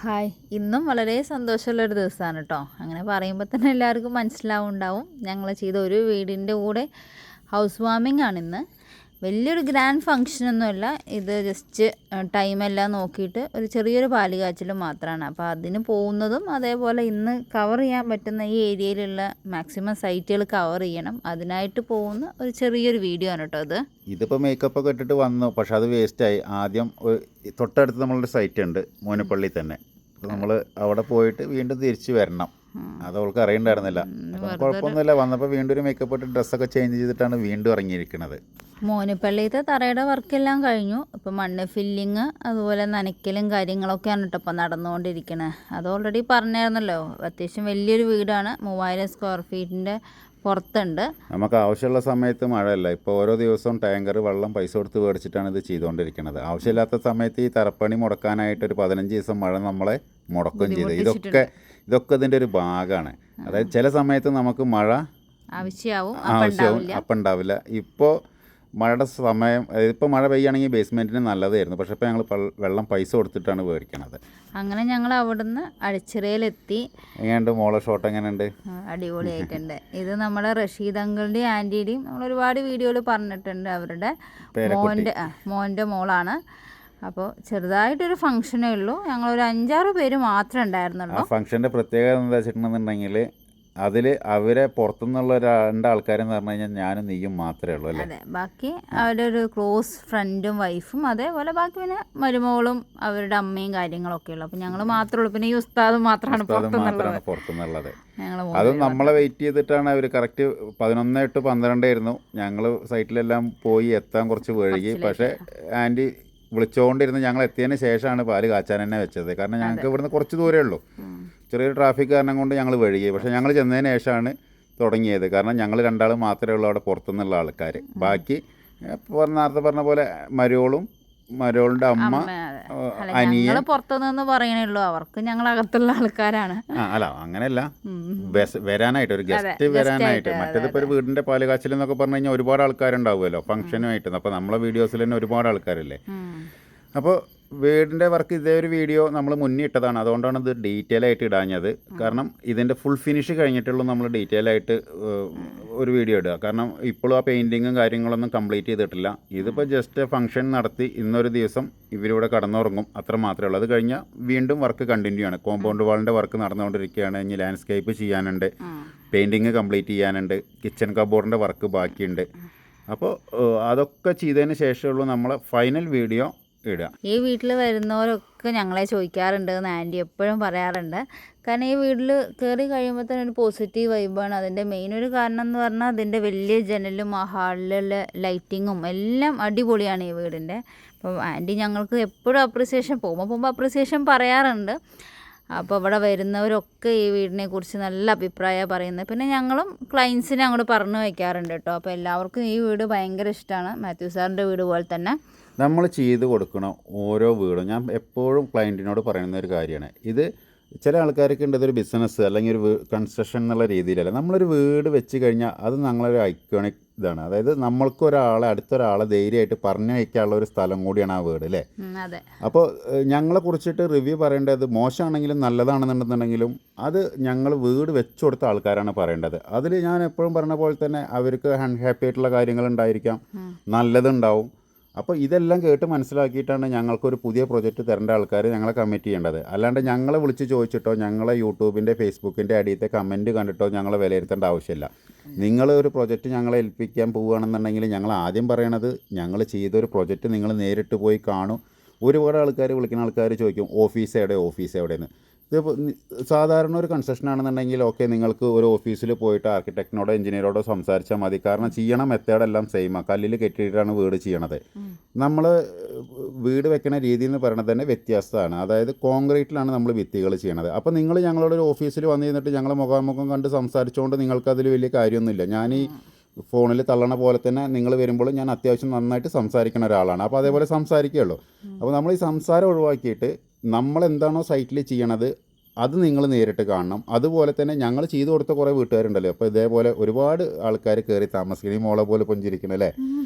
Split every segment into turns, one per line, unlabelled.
Hi ഇന്നും വളരെ സന്തോഷമുള്ളൊരു ദിവസമാണ് കേട്ടോ. അങ്ങനെ പറയുമ്പോൾ തന്നെ എല്ലാവർക്കും മനസ്സിലാവുണ്ടാവും. ഞങ്ങൾ ചെയ്ത ഒരു വീടിൻ്റെ കൂടെ ഹൗസ് വാമിംഗ് ആണിന്ന്. വലിയൊരു ഗ്രാൻഡ് ഫങ്ഷനൊന്നുമല്ല, ഇത് ജസ്റ്റ് ടൈമെല്ലാം നോക്കിയിട്ട് ഒരു ചെറിയൊരു പാല് കാച്ചലും മാത്രമാണ്. അപ്പോൾ അതിന് പോകുന്നതും അതേപോലെ ഇന്ന് കവർ ചെയ്യാൻ പറ്റുന്ന ഈ ഏരിയയിലുള്ള മാക്സിമം സൈറ്റുകൾ കവർ ചെയ്യണം, അതിനായിട്ട് പോകുന്ന ഒരു ചെറിയൊരു വീഡിയോ ആണ് കേട്ടോ.
ഇതിപ്പോൾ മേക്കപ്പ് ഒക്കെ ഇട്ടിട്ട് വന്നു, പക്ഷെ അത് വേസ്റ്റായി. ആദ്യം തൊട്ടടുത്ത് നമ്മളൊരു സൈറ്റ് ഉണ്ട് മോനപ്പള്ളി തന്നെ. നമ്മൾ അവിടെ പോയിട്ട് വീണ്ടും തിരിച്ചു വരണം. അത് അവൾക്ക് അറിയണ്ടായിരുന്നില്ല. അപ്പം കുഴപ്പമൊന്നുമില്ല, വന്നപ്പോൾ വീണ്ടും ഒരു മേക്കപ്പ് ഇട്ട് ഡ്രസ്സൊക്കെ ചേഞ്ച് ചെയ്തിട്ടാണ് വീണ്ടും ഇറങ്ങിയിരിക്കുന്നത്.
മോനിപ്പള്ളിയിലത്തെ തറയുടെ വർക്കെല്ലാം കഴിഞ്ഞു. ഇപ്പം മണ്ണ് ഫില്ലിങ് അതുപോലെ നനയ്ക്കലും കാര്യങ്ങളൊക്കെയാണ് കേട്ടോ ഇപ്പം നടന്നുകൊണ്ടിരിക്കുന്നത്. അത് ഓൾറെഡി പറഞ്ഞായിരുന്നല്ലോ, അത്യാവശ്യം വലിയൊരു വീടാണ്, 3000 സ്ക്വയർ ഫീറ്റിൻ്റെ പുറത്തുണ്ട്.
നമുക്ക് ആവശ്യമുള്ള സമയത്ത് മഴയല്ല. ഇപ്പോൾ ഓരോ ദിവസവും ടാങ്കർ വെള്ളം പൈസ കൊടുത്ത് മേടിച്ചിട്ടാണ് ഇത് ചെയ്തുകൊണ്ടിരിക്കുന്നത്. ആവശ്യമില്ലാത്ത സമയത്ത് ഈ തറപ്പണി മുടക്കാനായിട്ട് ഒരു 15 ദിവസം മഴ നമ്മളെ മുടക്കുകയും ചെയ്തു. ഇതൊക്കെ ഇതിൻ്റെ ഒരു ഭാഗമാണ്. അതായത് ചില സമയത്ത് നമുക്ക് മഴ
ആവശ്യമാവും,
അപ്പം ഉണ്ടാവില്ല. ഇപ്പോൾ മഴയുടെ സമയം, ഇപ്പോൾ മഴ പെയ്യുകയാണെങ്കിൽ ബേസ്മെൻറ്റിന് നല്ലതായിരുന്നു. പക്ഷേ ഇപ്പോൾ ഞങ്ങൾ വെള്ളം പൈസ കൊടുത്തിട്ടാണ് മേടിക്കണത്.
അങ്ങനെ ഞങ്ങൾ അവിടുന്ന് അടിച്ചിറയിലെത്തി.
എങ്ങനെയുണ്ട് മോളെ ഷോട്ട്? എങ്ങനെയുണ്ട്?
അടിപൊളിയായിട്ടുണ്ട്. ഇത് നമ്മുടെ റഷീദ് അങ്കിളുടെയും ആൻറ്റിയുടെയും നമ്മൾ ഒരുപാട് വീഡിയോയിൽ പറഞ്ഞിട്ടുണ്ട്. അവരുടെ മോൻ്റെ മോളാണ്. അപ്പോൾ ചെറുതായിട്ടൊരു ഫംഗ്ഷനേ ഉള്ളൂ. ഞങ്ങളൊരു 5-6 പേര് മാത്രമേ ഉണ്ടായിരുന്നുള്ളൂ.
ഫംഗ്ഷൻ്റെ പ്രത്യേകത എന്താ വെച്ചിട്ടുണ്ടെന്നുണ്ടെങ്കിൽ അതിൽ അവരെ പുറത്തുനിന്നുള്ള 2 ആൾക്കാരെന്ന് പറഞ്ഞു കഴിഞ്ഞാൽ ഞാനും നീയും മാത്രമേ ഉള്ളൂ അല്ലേ.
അതെ, ബാക്കി അവരുടെ ഒരു ക്ലോസ് ഫ്രണ്ടും വൈഫും, അതേപോലെ ബാക്കി പിന്നെ മരുമോളും അവരുടെ അമ്മയും കാര്യങ്ങളൊക്കെ ഉള്ളു. അപ്പം ഞങ്ങൾ മാത്രമേ ഉള്ളൂ. പിന്നെ ഈ ഉസ്താദ് മാത്രമാണ്
പുറത്തുനിന്നുള്ളത്. അത് നമ്മളെ വെയിറ്റ് ചെയ്തിട്ടാണ് അവർ. കറക്റ്റ് 11 to 12 ആയിരുന്നു. ഞങ്ങൾ സൈറ്റിലെല്ലാം പോയി എത്താൻ കുറച്ച് വൈകി. പക്ഷേ ആൻറ്റി വിളിച്ചുകൊണ്ടിരുന്ന് ഞങ്ങൾ എത്തിയതിന് ശേഷമാണ് പാല് കാച്ചാൻ തന്നെ വെച്ചത്. കാരണം ഞങ്ങൾക്ക് ഇവിടുന്ന് കുറച്ച് ദൂരമേ ഉള്ളൂ. ചെറിയൊരു ട്രാഫിക് കാരണം കൊണ്ട് ഞങ്ങൾ വഴുകി. പക്ഷേ ഞങ്ങൾ ചെന്നതിന് ശേഷമാണ് തുടങ്ങിയത്. കാരണം ഞങ്ങൾ 2 ആൾ മാത്രമേ ഉള്ളൂ അവിടെ പുറത്തുനിന്നുള്ള ആൾക്കാർ. ബാക്കി നേരത്തെ പറഞ്ഞ പോലെ മരോളുടെ അമ്മ, അനിയൻ
പുറത്തുനിന്ന് പറയണുള്ളൂ. അവർക്ക് ഞങ്ങൾ അകത്തുള്ള ആൾക്കാരാണ്.
അല്ല അങ്ങനെയല്ല, വരാനായിട്ട് ഒരു ഗസ്റ്റ് വരാനായിട്ട്. മറ്റേതിപ്പോൾ ഒരു വീടിൻ്റെ പാല് കാച്ചൽ എന്നൊക്കെ പറഞ്ഞു കഴിഞ്ഞാൽ ഒരുപാട് ആൾക്കാരുണ്ടാവുമല്ലോ ഫംഗ്ഷനുമായിട്ട്. അപ്പോൾ നമ്മളെ വീഡിയോസിൽ തന്നെ ഒരുപാട് ആൾക്കാരല്ലേ. അപ്പോൾ വീടിൻ്റെ വർക്ക് ഇതേ ഒരു വീഡിയോ നമ്മൾ മുന്നേ ഇട്ടതാണ്. അതുകൊണ്ടാണ് ഇത് ഡീറ്റെയിൽ ആയിട്ട് ഇടാഞ്ഞത്. കാരണം ഇതിൻ്റെ ഫുൾ ഫിനിഷ് കഴിഞ്ഞിട്ടുള്ളൂ നമ്മൾ ഡീറ്റെയിൽ ആയിട്ട് ഒരു വീഡിയോ ഇടുക. കാരണം ഇപ്പോഴും ആ പെയിൻറ്റിങ്ങും കാര്യങ്ങളൊന്നും കംപ്ലീറ്റ് ചെയ്തിട്ടില്ല. ഇതിപ്പോൾ ജസ്റ്റ് ഫംഗ്ഷൻ നടത്തി ഇന്നൊരു ദിവസം ഇവരിവിടെ കടന്നുറങ്ങും, അത്ര മാത്രമേ ഉള്ളൂ. അത് കഴിഞ്ഞാൽ വീണ്ടും വർക്ക് കണ്ടിന്യൂ ആണ്. കോമ്പൗണ്ട് വാളിൻ്റെ വർക്ക് നടന്നുകൊണ്ടിരിക്കുകയാണ്. ഇനി ലാൻഡ്സ്കേപ്പ് ചെയ്യാനുണ്ട്, പെയിൻറ്റിങ് കംപ്ലീറ്റ് ചെയ്യാനുണ്ട്, കിച്ചൺ കബോർഡിൻ്റെ വർക്ക് ബാക്കിയുണ്ട്. അപ്പോൾ അതൊക്കെ ചെയ്തതിന് ശേഷമുള്ളൂ നമ്മളെ ഫൈനൽ വീഡിയോ ഇടുക.
ഈ വീട്ടിൽ വരുന്നവരൊക്കെ ഞങ്ങളെ ചോദിക്കാറുണ്ട് എന്ന് ആൻറ്റി എപ്പോഴും പറയാറുണ്ട്. കാരണം ഈ വീട്ടിൽ കയറി കഴിയുമ്പോൾ തന്നെ ഒരു പോസിറ്റീവ് വൈബാണ്. അതിൻ്റെ മെയിൻ ഒരു കാരണം എന്ന് പറഞ്ഞാൽ അതിൻ്റെ വലിയ ജനലും ആ ഹാളിലെ ലൈറ്റിങ്ങും എല്ലാം അടിപൊളിയാണ് ഈ വീടിൻ്റെ. അപ്പോൾ ആൻറ്റി ഞങ്ങൾക്ക് എപ്പോഴും അപ്രിസിയേഷൻ പോകുമ്പോൾ അപ്രിസിയേഷൻ പറയാറുണ്ട്. അപ്പോൾ ഇവിടെ വരുന്നവരൊക്കെ ഈ വീടിനെ കുറിച്ച് നല്ല അഭിപ്രായമാണ് പറയുന്നത്. പിന്നെ ഞങ്ങളും ക്ലയൻസിനെ അങ്ങോട്ട് പറഞ്ഞു വയ്ക്കാറുണ്ട് കേട്ടോ. അപ്പോൾ എല്ലാവർക്കും ഈ വീട് ഭയങ്കര ഇഷ്ടമാണ്. മാത്യു സാറിൻ്റെ വീട് പോലെ തന്നെ
നമ്മൾ ചെയ്ത് കൊടുക്കണ ഓരോ വീടും ഞാൻ എപ്പോഴും ക്ലയൻറ്റിനോട് പറയുന്ന ഒരു കാര്യമാണ്. ഇത് ചില ആൾക്കാർക്ക് ഉണ്ട് ഇതൊരു ബിസിനസ് അല്ലെങ്കിൽ ഒരു കൺസ്ട്രക്ഷൻ എന്നുള്ള രീതിയിലല്ല. നമ്മളൊരു വീട് വെച്ച് കഴിഞ്ഞാൽ അത് ഞങ്ങളൊരു ഐക്കോണിക് ഇതാണ്. അതായത് നമ്മൾക്ക് അടുത്തൊരാളെ ധൈര്യമായിട്ട് പറഞ്ഞു വയ്ക്കാനുള്ള ഒരു സ്ഥലം കൂടിയാണ് ആ വീട് അല്ലേ. അപ്പോൾ ഞങ്ങളെ കുറിച്ചിട്ട് റിവ്യൂ പറയേണ്ടത് മോശമാണെങ്കിലും നല്ലതാണെന്നുണ്ടെന്നുണ്ടെങ്കിലും അത് ഞങ്ങൾ വീട് വെച്ചു കൊടുത്ത ആൾക്കാരാണ് പറയേണ്ടത്. അതിൽ ഞാൻ എപ്പോഴും പറഞ്ഞ പോലെ തന്നെ അവർക്ക് അൺഹാപ്പി ആയിട്ടുള്ള കാര്യങ്ങളുണ്ടായിരിക്കാം, നല്ലതുണ്ടാവും. അപ്പോൾ ഇതെല്ലാം കേട്ട് മനസ്സിലാക്കിയിട്ടാണ് ഞങ്ങൾക്കൊരു പുതിയ പ്രൊജക്റ്റ് തരേണ്ട ആൾക്കാർ ഞങ്ങളെ കമ്മിറ്റ് ചെയ്യേണ്ടത്. അല്ലാണ്ട് ഞങ്ങളെ വിളിച്ച് ചോദിച്ചിട്ടോ ഞങ്ങളെ യൂട്യൂബിൻ്റെ ഫേസ്ബുക്കിൻ്റെ അടിയത്തെ കമൻറ്റ് കണ്ടിട്ടോ ഞങ്ങളെ വിലയിരുത്തേണ്ട ആവശ്യമില്ല. നിങ്ങൾ ഒരു പ്രൊജക്റ്റ് ഞങ്ങളെ ഏൽപ്പിക്കാൻ പോവുകയാണെന്നുണ്ടെങ്കിൽ ഞങ്ങൾ ആദ്യം പറയണത് ഞങ്ങൾ ചെയ്തൊരു പ്രൊജക്റ്റ് നിങ്ങൾ നേരിട്ട് പോയി കാണും. ഒരുപാട് ആൾക്കാർ വിളിക്കുന്ന ആൾക്കാർ ചോദിക്കും ഓഫീസ് എവിടെയെന്ന്. ഇതിപ്പോൾ സാധാരണ ഒരു കൺസ്ട്രക്ഷൻ ആണെന്നുണ്ടെങ്കിൽ ഓക്കെ, നിങ്ങൾക്ക് ഒരു ഓഫീസിൽ പോയിട്ട് ആർക്കിടെക്റ്റിനോടോ എഞ്ചിനീയറോടോ സംസാരിച്ചാൽ മതി. കാരണം ചെയ്യണ മെത്തേഡെല്ലാം സെയിമാണ്. കല്ലിൽ കെട്ടിയിട്ടാണ് വീട് ചെയ്യണത്. നമ്മൾ വീട് വെക്കണ രീതി എന്ന് പറയുന്നത് തന്നെ വ്യത്യാസമാണ്. അതായത് കോൺക്രീറ്റിലാണ് നമ്മൾ ഭിത്തികൾ ചെയ്യണത്. അപ്പോൾ നിങ്ങൾ ഞങ്ങളോട് ഒരു ഓഫീസിൽ വന്നു കഴിഞ്ഞിട്ട് ഞങ്ങളെ മുഖാമുഖം കണ്ട് സംസാരിച്ചുകൊണ്ട് നിങ്ങൾക്കതിൽ വലിയ കാര്യമൊന്നുമില്ല. ഞാൻ ഈ ഫോണിൽ തള്ളണ പോലെ തന്നെ നിങ്ങൾ വരുമ്പോൾ ഞാൻ അത്യാവശ്യം നന്നായിട്ട് സംസാരിക്കുന്ന ഒരാളാണ്. അപ്പോൾ അതേപോലെ സംസാരിക്കുകയുള്ളൂ. അപ്പോൾ നമ്മൾ ഈ സംസാരം ഒഴിവാക്കിയിട്ട് നമ്മളെന്താണോ സൈറ്റിൽ ചെയ്യണത് അത് നിങ്ങൾ നേരിട്ട് കാണണം. അതുപോലെ തന്നെ ഞങ്ങൾ ചെയ്തു കൊടുത്ത കുറേ വീട്ടുകാരുണ്ടല്ലോ. അപ്പോൾ ഇതേപോലെ ഒരുപാട് ആൾക്കാർ കയറി താമസിക്കണം, ഈ മോളെ പോലെ പുഞ്ചിരിക്കണം അല്ലേ.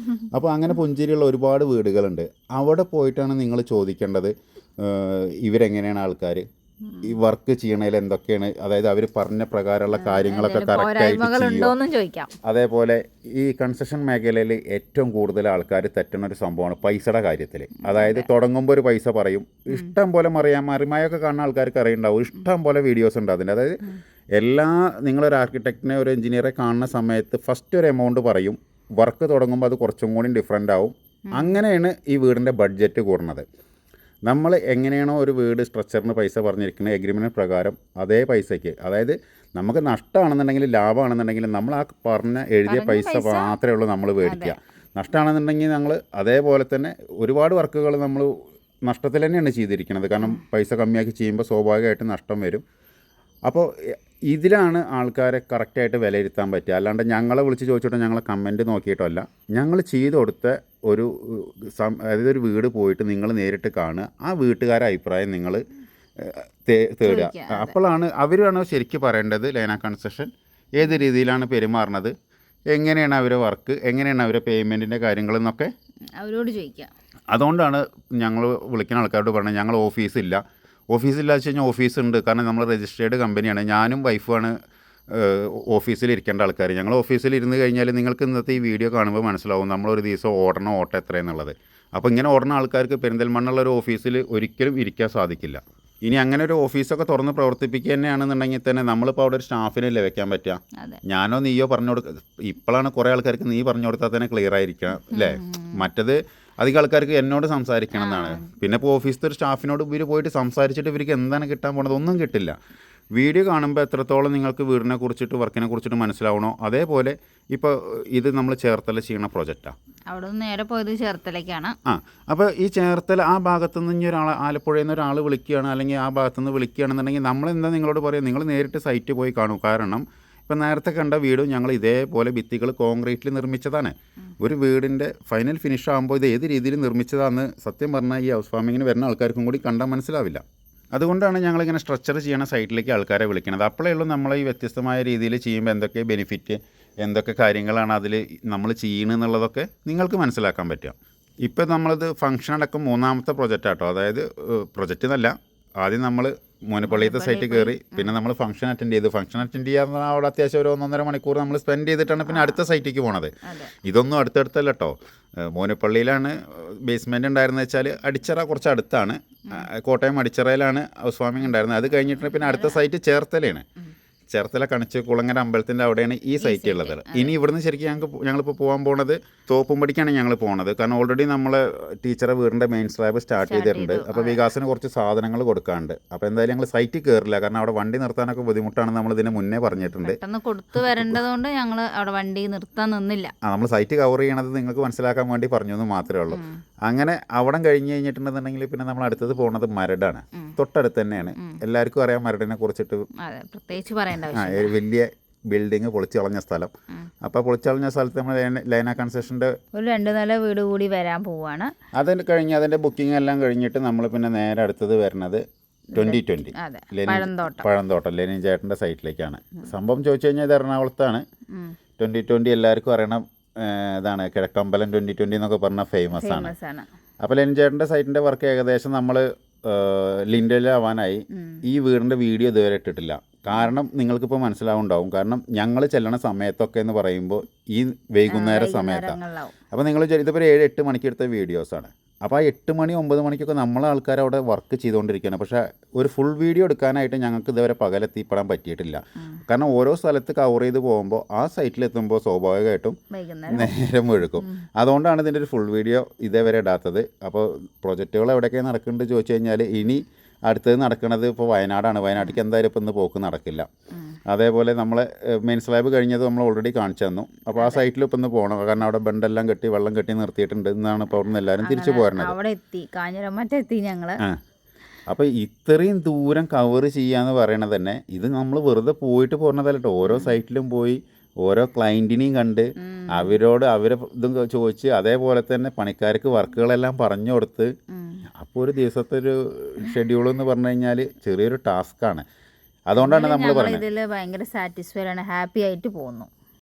അപ്പോൾ അങ്ങനെ പുഞ്ചിരിയുള്ള ഒരുപാട് വീടുകളുണ്ട്. അവിടെ പോയിട്ടാണ് നിങ്ങൾ ചോദിക്കേണ്ടത് ഇവരെങ്ങനെയാണ് ആൾക്കാർ, ഈ വർക്ക് ചെയ്യണതിൽ എന്തൊക്കെയാണ്, അതായത് അവർ പറഞ്ഞ പ്രകാരമുള്ള കാര്യങ്ങളൊക്കെ കറക്റ്റായിട്ട്
പോരായ്മകളുണ്ടോന്നും ചോദിക്കാം.
അതേപോലെ ഈ കൺസ്ട്രക്ഷൻ മേഖലയിൽ ഏറ്റവും കൂടുതൽ ആൾക്കാർ തെറ്റുന്ന ഒരു സംഭവമാണ് പൈസയുടെ കാര്യത്തിൽ. അതായത് തുടങ്ങുമ്പോൾ ഒരു പൈസ പറയും, ഇഷ്ടം പോലെ മറിമായൊക്കെ കാണുന്ന ആൾക്കാർക്ക് അറിയുണ്ടാവും, ഇഷ്ടം പോലെ വീഡിയോസ് ഉണ്ട് അതിൻ്റെ. അതായത് നിങ്ങളൊരു ആർക്കിടെക്റ്റിനെ ഒരു എഞ്ചിനീയറെ കാണുന്ന സമയത്ത് ഫസ്റ്റ് ഒരു എമൗണ്ട് പറയും, വർക്ക് തുടങ്ങുമ്പോൾ അത് കുറച്ചും കൂടി ഡിഫറൻ്റ് ആവും. അങ്ങനെയാണ് ഈ വീടിൻ്റെ ബഡ്ജറ്റ് കൂടുന്നത്. നമ്മൾ എങ്ങനെയാണോ ഒരു വീട് സ്ട്രക്ചറിന് പൈസ പറഞ്ഞിരിക്കുന്നത് എഗ്രിമെൻറ്റ് പ്രകാരം അതേ പൈസയ്ക്ക്, അതായത് നമുക്ക് നഷ്ടമാണെന്നുണ്ടെങ്കിൽ ലാഭമാണെന്നുണ്ടെങ്കിൽ നമ്മൾ ആ എഴുതിയ പൈസ മാത്രമേ ഉള്ളൂ നമ്മൾ മേടിക്കുക. നഷ്ടമാണെന്നുണ്ടെങ്കിൽ ഞങ്ങൾ അതേപോലെ തന്നെ ഒരുപാട് വർക്കുകൾ നമ്മൾ നഷ്ടത്തിൽ തന്നെയാണ് ചെയ്തിരിക്കുന്നത്. കാരണം പൈസ കമ്മിയാക്കി ചെയ്യുമ്പോൾ സ്വാഭാവികമായിട്ട് നഷ്ടം വരും. അപ്പോൾ ഇതിലാണ് ആൾക്കാരെ കറക്റ്റായിട്ട് വിലയിരുത്താൻ പറ്റുക. അല്ലാണ്ട് ഞങ്ങളെ വിളിച്ച് ചോദിച്ചിട്ടോ ഞങ്ങളെ കമൻറ്റ് നോക്കിയിട്ടോ അല്ല. ഞങ്ങൾ ചെയ്ത് കൊടുത്ത അതായത് ഒരു വീട് പോയിട്ട് നിങ്ങൾ നേരിട്ട് കാണുക, ആ വീട്ടുകാരുടെ അഭിപ്രായം നിങ്ങൾ തേടുക. അപ്പോഴാണ് അവരാണ് ശരിക്കും പറയേണ്ടത് ലൈന കൺസ്ട്രക്ഷൻ ഏത് രീതിയിലാണ് പെരുമാറുന്നത്, എങ്ങനെയാണ് അവരെ വർക്ക്, എങ്ങനെയാണ് അവരെ പേയ്മെൻറ്റിൻ്റെ കാര്യങ്ങളെന്നൊക്കെ
അവരോട് ചോദിക്കുക.
അതുകൊണ്ടാണ് ഞങ്ങൾ വിളിക്കുന്ന ആൾക്കാരോട് പറഞ്ഞത് ഞങ്ങൾ ഓഫീസില്ല വെച്ച് കഴിഞ്ഞാൽ ഓഫീസുണ്ട്. കാരണം നമ്മൾ രജിസ്റ്റേർഡ് കമ്പനിയാണ്. ഞാനും വൈഫുമാണ് ഓഫീസിലിരിക്കേണ്ട ആൾക്കാർ. ഞങ്ങൾ ഓഫീസിലിരുന്ന് കഴിഞ്ഞാൽ നിങ്ങൾക്ക് ഇന്നത്തെ ഈ വീഡിയോ കാണുമ്പോൾ മനസ്സിലാവും നമ്മളൊരു ദിവസം ഓടണം ഓട്ടം എത്രയെന്നുള്ളത്. അപ്പോൾ ഇങ്ങനെ ഓടുന്ന ആൾക്കാർക്ക് പെരിന്തൽമണ്ണുള്ള ഒരു ഓഫീസിൽ ഒരിക്കലും ഇരിക്കാൻ സാധിക്കില്ല. ഇനി അങ്ങനെ ഒരു ഓഫീസൊക്കെ തുറന്ന് പ്രവർത്തിപ്പിക്കുക തന്നെയാണെന്നുണ്ടെങ്കിൽ തന്നെ നമ്മളിപ്പോൾ അവിടെ ഒരു സ്റ്റാഫിനല്ലേ വെക്കാൻ പറ്റുക. ഞാനോ നീയോ പറഞ്ഞു കൊടുക്കുക. ഇപ്പോഴാണ് കുറേ ആൾക്കാർക്ക് നീ പറഞ്ഞു കൊടുത്താൽ തന്നെ ക്ലിയർ ആയിരിക്കണം അല്ലേ. മറ്റത് അധികം ആൾക്കാർക്ക് എന്നോട് സംസാരിക്കണം എന്നാണ്. പിന്നെ ഇപ്പോൾ ഓഫീസിലത്തെ ഒരു സ്റ്റാഫിനോട് ഇവർ പോയിട്ട് സംസാരിച്ചിട്ട് ഇവർക്ക് എന്താണ് കിട്ടാൻ പോണത്, ഒന്നും കിട്ടില്ല. വീഡിയോ കാണുമ്പോൾ എത്രത്തോളം നിങ്ങൾക്ക് വീടിനെ കുറിച്ചിട്ട് വർക്കിനെ കുറിച്ചിട്ട് മനസ്സിലാവണോ അതേപോലെ ഇപ്പോൾ ഇത് നമ്മൾ ചേർത്തല ചെയ്യണ പ്രോജക്റ്റാണ്.
അവിടെ നിന്ന് നേരെ പോയത് ചേർത്തലയ്ക്കാണ്.
അപ്പോൾ ഈ ചേർത്തല ആ ഭാഗത്തു നിന്ന് ഇനി ആലപ്പുഴയിൽ നിന്ന് ഒരാൾ വിളിക്കുകയാണ് അല്ലെങ്കിൽ ആ ഭാഗത്തു നിന്ന് വിളിക്കുകയാണെന്നുണ്ടെങ്കിൽ നമ്മളെന്താ നിങ്ങളോട് പറയുക, നിങ്ങൾ നേരിട്ട് സൈറ്റ് പോയി കാണും. കാരണം ഇപ്പം നേരത്തെ കണ്ട വീടും ഞങ്ങൾ ഇതേപോലെ ഭിത്തികൾ കോൺക്രീറ്റിൽ നിർമ്മിച്ചതാണ്. ഒരു വീടിൻ്റെ ഫൈനൽ ഫിനിഷ് ആകുമ്പോൾ ഇത് ഏത് രീതിയിൽ നിർമ്മിച്ചതാണെന്ന് സത്യം പറഞ്ഞാൽ ഈ ഹൗസ് ഫാമിങ്ങിന് വരുന്ന ആൾക്കാർക്കും കൂടി കണ്ടാൽ മനസ്സിലാവില്ല. അതുകൊണ്ടാണ് ഞങ്ങളിങ്ങനെ സ്ട്രക്ചർ ചെയ്യണ സൈറ്റിലേക്ക് ആൾക്കാരെ വിളിക്കുന്നത്. അപ്പോഴേ ഉള്ളൂ നമ്മൾ ഈ വ്യത്യസ്തമായ രീതിയിൽ ചെയ്യുമ്പോൾ എന്തൊക്കെ ബെനിഫിറ്റ്, എന്തൊക്കെ കാര്യങ്ങളാണ് അതിൽ നമ്മൾ ചെയ്യണമെന്നുള്ളതൊക്കെ നിങ്ങൾക്ക് മനസ്സിലാക്കാൻ പറ്റുക. ഇപ്പോൾ നമ്മളത് ഫംഗ്ഷൻ അടക്കം 3ാമത്തെ പ്രൊജക്റ്റാട്ടോ. അതായത് പ്രൊജക്റ്റ് എന്നല്ല, ആദ്യം നമ്മൾ മോനപ്പള്ളിയത്തെ സൈറ്റ് കയറി, പിന്നെ നമ്മൾ ഫംഗ്ഷൻ അറ്റൻഡ് ചെയ്തു. ഫംഗ്ഷൻ അറ്റൻഡ് ചെയ്യാൻ അവിടെ അത്യാവശ്യം ഒരു 1.5 മണിക്കൂർ നമ്മൾ സ്പെൻഡ് ചെയ്തിട്ടാണ് പിന്നെ അടുത്ത സൈറ്റിലേക്ക് പോണത്. ഇതൊന്നും അടുത്തടുത്തല്ല കേട്ടോ. മോനപ്പള്ളിയിലാണ് ബേസ്മെൻറ്റ് ഉണ്ടായിരുന്നത് വെച്ചാൽ അടിച്ചിറ കുറച്ച് അടുത്താണ്. കോട്ടയം അടിച്ചിറയിലാണ് ഹൗസ് വാമിംഗ് ഉണ്ടായിരുന്നത്. അത് കഴിഞ്ഞിട്ട് പിന്നെ അടുത്ത സൈറ്റ് ചേർത്തലയാണ്. ചേർത്തല കണിച്ച് കുളങ്ങര അമ്പലത്തിൻ്റെ അവിടെയാണ് ഈ സൈറ്റ് ഉള്ളത്. ഇനി ഇവിടുന്ന് ശരിക്കും ഞങ്ങളിപ്പോൾ പോകാൻ പോകുന്നത് തോപ്പുംപടിക്കാണ് ഞങ്ങൾ പോകുന്നത്. കാരണം ഓൾറെഡി നമ്മൾ ടീച്ചറെ വീടിൻ്റെ മെയിൻ സ്ലാബ് സ്റ്റാർട്ട് ചെയ്തിട്ടുണ്ട്. അപ്പോൾ വികാസിന് കുറച്ച് സാധനങ്ങൾ കൊടുക്കാനുണ്ട്. അപ്പോൾ എന്തായാലും ഞങ്ങൾ സൈറ്റിൽ കയറില്ല, കാരണം അവിടെ വണ്ടി നിർത്താനൊക്കെ ബുദ്ധിമുട്ടാണെന്ന് നമ്മൾ ഇതിന് മുന്നേ പറഞ്ഞിട്ടുണ്ട്.
കൊടുത്തു വരേണ്ടതുകൊണ്ട് ഞങ്ങൾ അവിടെ വണ്ടി നിർത്താൻ നിന്നില്ല.
നമ്മൾ സൈറ്റ് കവർ ചെയ്യണത് നിങ്ങൾക്ക് മനസ്സിലാക്കാൻ വേണ്ടി പറഞ്ഞു എന്ന് മാത്രമേ ഉള്ളൂ. അങ്ങനെ അവിടെ കഴിഞ്ഞ് കഴിഞ്ഞിട്ടുണ്ടെന്നുണ്ടെങ്കിൽ പിന്നെ നമ്മൾ അടുത്തത് പോകുന്നത് മരടാണ്. തൊട്ടടുത്ത് തന്നെയാണ്. എല്ലാവർക്കും അറിയാം മരടിനെ കുറിച്ചിട്ട്,
പ്രത്യേകിച്ച് പറയേണ്ട
വലിയ ബിൽഡിങ് പൊളിച്ചു കളഞ്ഞ സ്ഥലം. അപ്പോൾ പൊളിച്ചു കളഞ്ഞ സ്ഥലത്ത് നമ്മൾ ലൈന കൺസ്ട്രക്ഷൻ്റെ
ഒരു 2 നില വീട് കൂടി വരാൻ പോവുകയാണ്.
അത് കഴിഞ്ഞ് അതിൻ്റെ ബുക്കിംഗ് എല്ലാം കഴിഞ്ഞിട്ട് നമ്മൾ പിന്നെ നേരെ അടുത്തത് വരുന്നത് 2020 പഴന്തോട്ടം ലെനിൻ ചേട്ടൻ്റെ സൈറ്റിലേക്കാണ്. സംഭവം ചോദിച്ചു കഴിഞ്ഞാൽ ഇത് എറണാകുളത്താണ്. 2020 എല്ലാവർക്കും അറിയണം ഇതാണ്, കിഴക്കമ്പലം 2020 എന്നൊക്കെ പറഞ്ഞാൽ ഫേമസ് ആണ്. അപ്പോൾ ലെനിൻ ചേട്ടൻ്റെ സൈറ്റിൻ്റെ വർക്ക് ഏകദേശം നമ്മൾ ലിൻഡലാവാനായി. ഈ വീടിൻ്റെ വീഡിയോ ഇതുവരെ ഇട്ടിട്ടില്ല. കാരണം നിങ്ങൾക്കിപ്പോൾ മനസ്സിലാവുണ്ടാവും. കാരണം ഞങ്ങൾ ചെല്ലണ സമയത്തൊക്കെ എന്ന് പറയുമ്പോൾ ഈ വൈകുന്നേര സമയത്താണ്. അപ്പോൾ നിങ്ങൾ ഇതിപ്പോൾ 7-8 മണിക്ക് എടുത്ത വീഡിയോസാണ്. അപ്പോൾ ആ 8 മണി 9 മണിക്കൊക്കെ നമ്മളെ ആൾക്കാർ അവിടെ വർക്ക് ചെയ്തുകൊണ്ടിരിക്കുകയാണ്. പക്ഷേ ഒരു ഫുൾ വീഡിയോ എടുക്കാനായിട്ട് ഞങ്ങൾക്ക് ഇതുവരെ പകലെത്തിപ്പെടാൻ പറ്റിയിട്ടില്ല. കാരണം ഓരോ സ്ഥലത്ത് കവർ ചെയ്ത് പോകുമ്പോൾ ആ സൈറ്റിലെത്തുമ്പോൾ സ്വാഭാവികമായിട്ടും നേരം ഒഴുക്കും. അതുകൊണ്ടാണ് ഇതിൻ്റെ ഒരു ഫുൾ വീഡിയോ ഇതേവരെ ഇടാത്തത്. അപ്പോൾ പ്രൊജക്റ്റുകൾ എവിടെയൊക്കെ നടക്കുന്നുണ്ട് ചോദിച്ചു കഴിഞ്ഞാൽ ഇനി അടുത്തത് നടക്കുന്നത് ഇപ്പോൾ വയനാടാണ്. വയനാട്ടിലേക്ക് എന്തായാലും ഇപ്പോൾ ഇന്ന് പോക്ക് നടക്കില്ല. അതേപോലെ നമ്മളെ മെയിൻ സ്ലാബ് കഴിഞ്ഞത് നമ്മൾ ഓൾറെഡി കാണിച്ചു തന്നു. അപ്പോൾ ആ സൈറ്റിൽ ഇപ്പം ഒന്ന് പോകണം. കാരണം അവിടെ ബണ്ടെല്ലാം കെട്ടി വെള്ളം കെട്ടി നിർത്തിയിട്ടുണ്ട് എന്നാണ് ഇപ്പോൾ അവിടെ നിന്ന് എല്ലാവരും തിരിച്ചു പോരുന്നത്. അപ്പോൾ ഇത്രയും ദൂരം കവർ ചെയ്യാന്ന് പറയണത് തന്നെ ഇത് നമ്മൾ വെറുതെ പോയിട്ട് പോരണതല്ല കേട്ടോ. ഓരോ സൈറ്റിലും പോയി ഓരോ ക്ലയൻറ്റിനെയും കണ്ട് അവരെ ഇതും ചോദിച്ച് അതേപോലെ തന്നെ പണിക്കാർക്ക് വർക്കുകളെല്ലാം പറഞ്ഞു കൊടുത്ത്, അപ്പോൾ ഒരു ദിവസത്തെ ഒരു ഷെഡ്യൂൾ എന്ന് പറഞ്ഞു കഴിഞ്ഞാൽ ചെറിയൊരു ടാസ്ക്കാണ്. അതുകൊണ്ടാണ് നമ്മൾ പറയുന്നത്
ഇതിൽ ഭയങ്കര സാറ്റിസ്ഫൈഡ് ആണ്, ഹാപ്പി ആയിട്ട് പോകുന്നു.